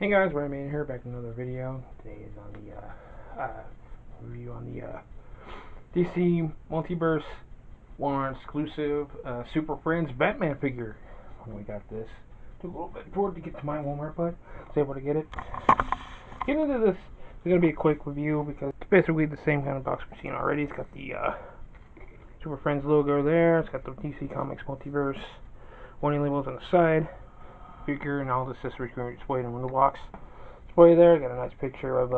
Hey guys, Ryan here, back with another video. Today is on the review on the DC Multiverse One exclusive Super Friends Batman figure. When we got this, took a little bit for it to get to my Walmart, but I was able to get it. Get into this. It's gonna be a quick review because it's basically the same kind of box we've seen already. It's got the Super Friends logo there. It's got the DC Comics Multiverse warning labels on the side. Figure and all the accessories are displayed in the box. Display there. Got a nice picture of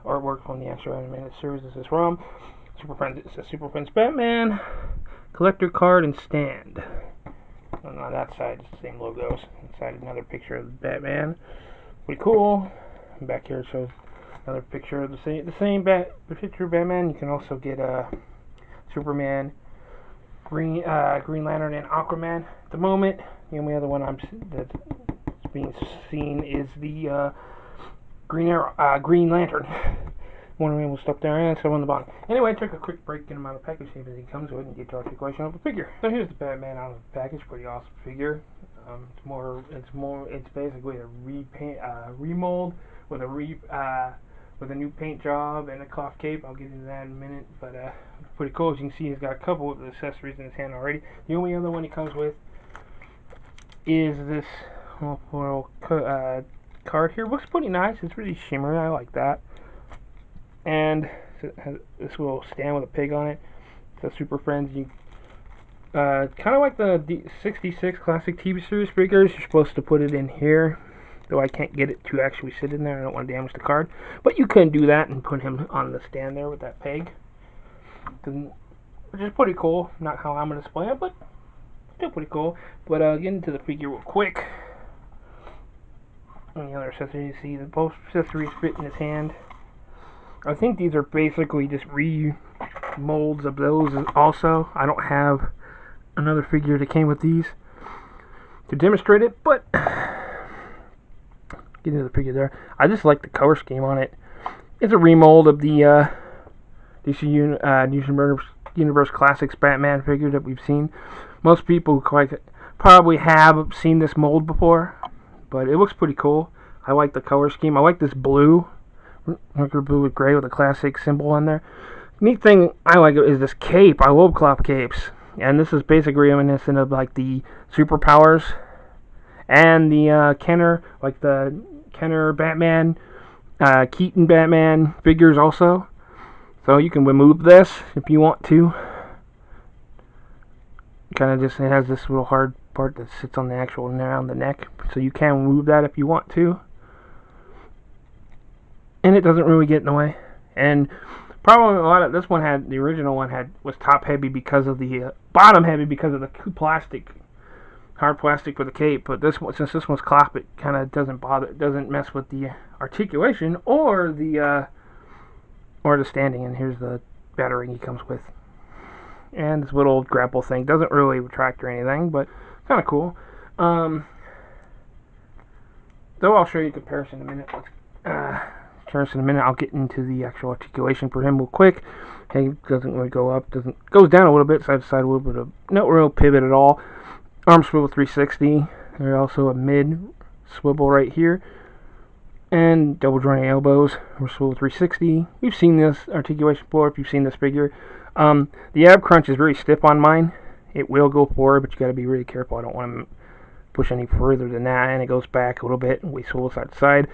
artwork from the actual animated series. This is from Super Friends. It says Super Friends Batman collector card and stand. And on that side, it's the same logos. Inside, another picture of Batman. Pretty cool. And back here it shows another picture of the picture of Batman. You can also get Superman, Green Lantern, and Aquaman. At the moment, the only other one that's being seen is the Green Lantern. One of them was stuck there and some on the bottom. Anyway, I took a quick break in amount of package, see if anything comes with it, and get to articulation of the figure. So here's the Batman out of the package. Pretty awesome figure. It's basically a remold with a new paint job and a cloth cape. I'll get into that in a minute, but pretty cool. As you can see, he's got a couple of accessories in his hand already. The only other one he comes with is this little card here. Looks pretty nice. It's really shimmery. I like that. And it has this little stand with a pig on it. So Super Friends, you kind of like the 66 classic TV series figures. You're supposed to put it in here, though I can't get it to actually sit in there. I don't want to damage the card, but you can do that and put him on the stand there with that peg, which is pretty cool. Not how I'm gonna display it, but still pretty cool. But getting into the figure real quick. And the other accessories, you see the both accessories fit in his hand. I think these are basically just remolds of those also. I don't have another figure that came with these to demonstrate it, but get into the figure there. I just like the color scheme on it. It's a remold of the DC Universe Classics Batman figure that we've seen. Most people probably have seen this mold before, but it looks pretty cool. I like the color scheme. I like this blue, regular blue with gray with a classic symbol on there. Neat thing I like is this cape. I love cloth capes, and this is basically reminiscent of like the superpowers and the Kenner, like the Kenner Batman, Keaton Batman figures also. So you can remove this if you want to. Kind of just, it has this little hard part that sits on the actual around the neck, so you can remove that if you want to, and it doesn't really get in the way. And probably a lot of this one had, the original one was top heavy because of the bottom heavy because of the hard plastic for the cape. But this one, since this one's cloth, it kind of doesn't mess with the articulation or the standing. And here's the battering he comes with. And this little grapple thing doesn't really retract or anything, but kind of cool. Though I'll show you a comparison in a minute. I'll get into the actual articulation for him real quick. He doesn't really go up, goes down a little bit, side to side, a little bit of no real pivot at all. Arm swivel 360. There's also a mid swivel right here, and double jointed elbows. Arm swivel 360. We've seen this articulation before. If you've seen this figure. The ab crunch is very stiff on mine. It will go forward, but you got to be really careful. I don't want to push any further than that, and it goes back a little bit, and we swivel side to side.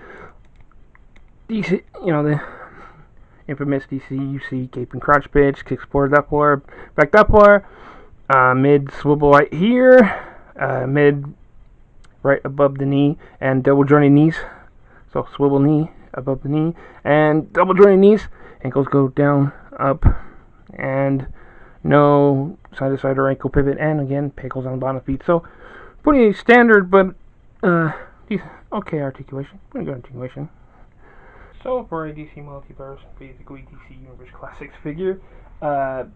DC, the infamous DC UC cape and crotch pitch, kicks forward upward, back upward, mid swivel right here, mid right above the knee, and double jointed knees. So swivel knee above the knee, and double jointed knees, ankles go down, up, and no side to side or ankle pivot, and again pickles on the bottom of the feet. So pretty standard, but okay articulation, pretty good articulation. So for a DC Multiverse, basically DC Universe Classics figure, Batman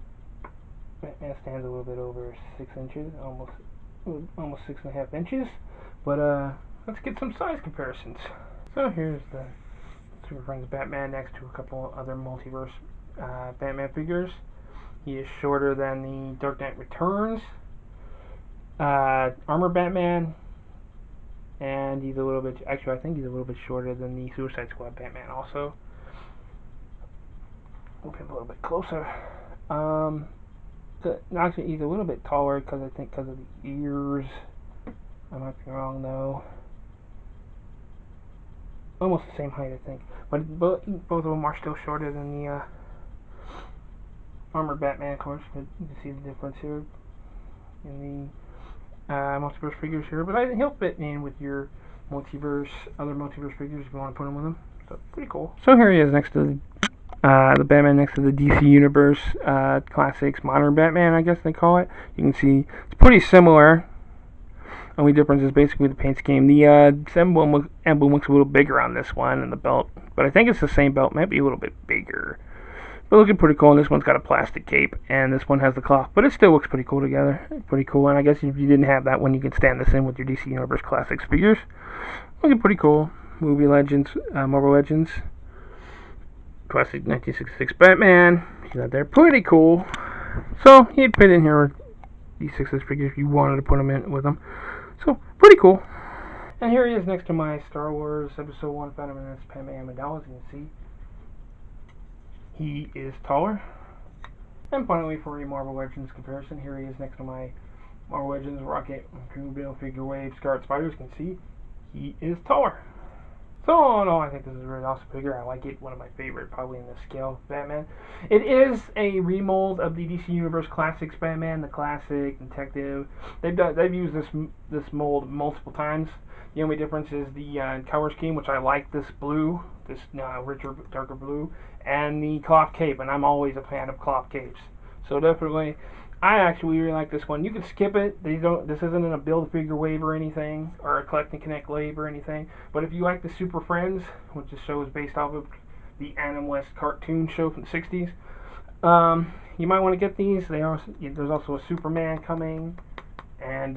stands a little bit over 6 inches, almost 6.5 inches. But let's get some size comparisons. So here's the Super Friends Batman next to a couple other Multiverse Batman figures. He is shorter than the Dark Knight Returns Armor Batman, and he's a little bit, actually I think he's a little bit shorter than the Suicide Squad Batman also. We'll get a little bit closer. So, actually he's a little bit taller because I think because of the ears. I might be wrong though. Almost the same height I think, but both of them are still shorter than the armored Batman, of course. But you can see the difference here in the multiverse figures here. But he'll fit in with your other multiverse figures if you want to put them with them. So pretty cool. So here he is next to the Batman next to the DC Universe Classics Modern Batman, I guess they call it. You can see it's pretty similar. Only difference is basically the paint scheme. The emblem looks a little bigger on this one, and the belt, but I think it's the same belt, might be a little bit bigger. But looking pretty cool, and this one's got a plastic cape, and this one has the cloth, but it still looks pretty cool together. Pretty cool, and I guess if you didn't have that one, you could stand this in with your DC Universe Classics figures. Looking pretty cool. Movie Legends, Marvel Legends. Classic 1966 Batman. See that there? Pretty cool. So, he'd fit in here with these 6 figures if you wanted to put them in with them. So, pretty cool. And here he is next to my Star Wars Episode 1 Phantom Menace Padme Amidala. As you can see, he is taller. And finally, for a Marvel Legends comparison, here he is next to my Marvel Legends Rocket Bill Figure Wave Scarlet Spider. As you can see, he is taller. So all in all, I think this is a really awesome figure. I like it. One of my favorite, probably in the scale of Batman. It is a remold of the DC Universe Classics Batman, the classic detective. They've used this mold multiple times. The only difference is the color scheme, which I like this blue, this richer, darker blue, and the cloth cape. And I'm always a fan of cloth capes. So definitely, I actually really like this one. You can skip it. This isn't in a build-figure wave or anything, or a collect and connect wave or anything. But if you like the Super Friends, which the show is based off of the Adam West cartoon show from the '60s, you might want to get these. There's also a Superman coming, and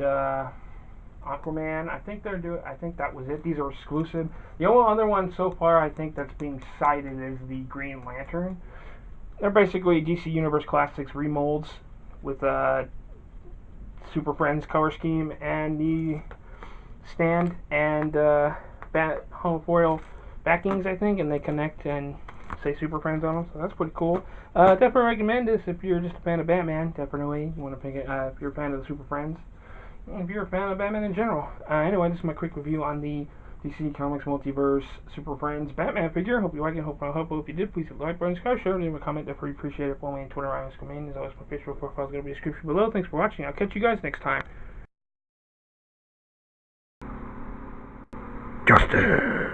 Aquaman. I think that was it. These are exclusive. The only other one so far I think that's being cited is the Green Lantern. They're basically DC Universe Classics remolds with Super Friends color scheme and the stand and home foil backings, I think, and they connect and say Super Friends on them, so that's pretty cool. Definitely recommend this if you're just a fan of Batman. Definitely you want to pick it if you're a fan of the Super Friends. If you're a fan of Batman in general. Anyway, this is my quick review on the DC Comics Multiverse Super Friends Batman figure. Hope you like it. Hope if you did, please hit the like button, subscribe, share, leave a comment. Definitely appreciate it. Follow me on Twitter, Ryan As always, my Facebook profile is going to be in the description below. Thanks for watching. I'll catch you guys next time. Justice.